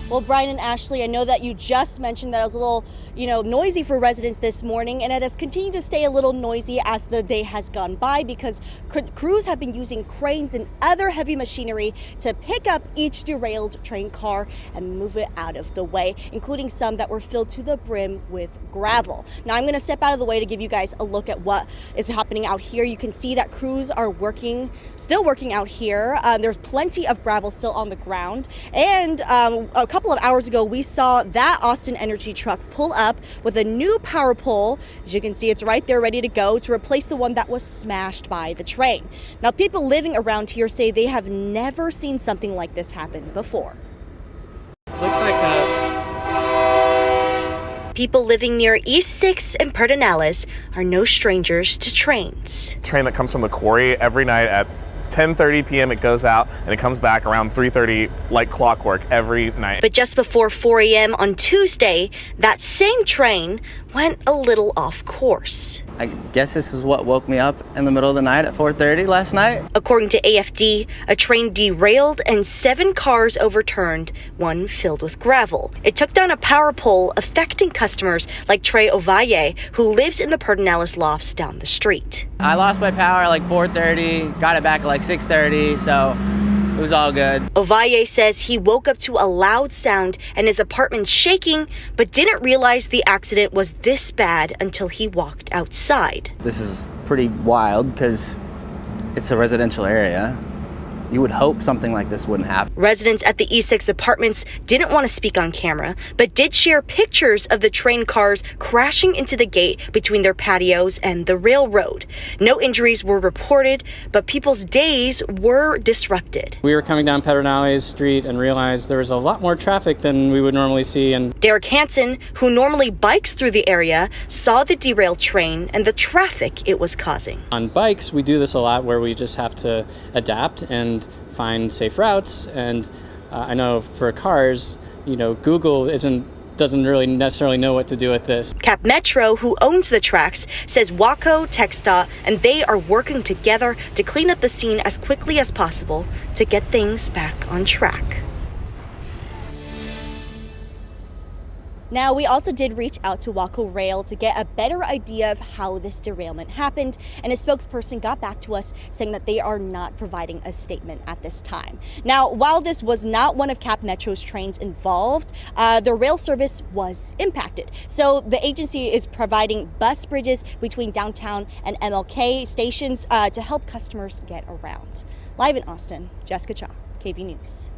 Well, Brian and Ashley, I know that you just mentioned that it was a little, noisy for residents this morning, and it has continued to stay a little noisy as the day has gone by because crews have been using cranes and other heavy machinery to pick up each derailed train car and move it out of the way, including some that were filled to the brim with gravel. Now, I'm going to step out of the way to give you guys a look at what is happening out here. You can see that crews are still working out here. There's plenty of gravel still on the ground, and a couple of hours ago, we saw that Austin Energy truck pull up with a new power pole. As you can see, it's right there ready to go to replace the one that was smashed by the train. Now, people living around here say they have never seen something like this happen before. Looks like People living near East Sixth and Pedernales are no strangers to trains. Train that comes from the quarry every night at 10:30 p.m. it goes out and it comes back around 3:30 like clockwork every night. But just before 4 a.m. on Tuesday, that same train went a little off course. I guess this is what woke me up in the middle of the night at 4:30 last night. According to AFD, a train derailed and 7 cars overturned, one filled with gravel. It took down a power pole, affecting customers like Trey Ovalle, who lives in the Pedernales lofts down the street. I lost my power at like 4:30, got it back at like 6:30, so it was all good. Ovalle says he woke up to a loud sound and his apartment shaking, but didn't realize the accident was this bad until he walked outside. This is pretty wild because it's a residential area. You would hope something like this wouldn't happen. Residents at the East Sixth apartments didn't want to speak on camera, but did share pictures of the train cars crashing into the gate between their patios and the railroad. No injuries were reported, but people's days were disrupted. we were coming down Pedernales Street and realized there was a lot more traffic than we would normally see. And Derek Hansen, who normally bikes through the area, saw the derailed train and the traffic it was causing. on bikes, we do this a lot where we just have to adapt and find safe routes. And I know for cars, Google doesn't really necessarily know what to do with this. Cap Metro, who owns the tracks, says Watco, TxDOT, and they are working together to clean up the scene as quickly as possible to get things back on track. Now, we also did reach out to Watco Rail to get a better idea of how this derailment happened, and a spokesperson got back to us saying that they are not providing a statement at this time. Now, while this was not one of Cap Metro's trains involved, the rail service was impacted. So the agency is providing bus bridges between downtown and MLK stations to help customers get around. Live in Austin, Jessica Cha, KVUE News.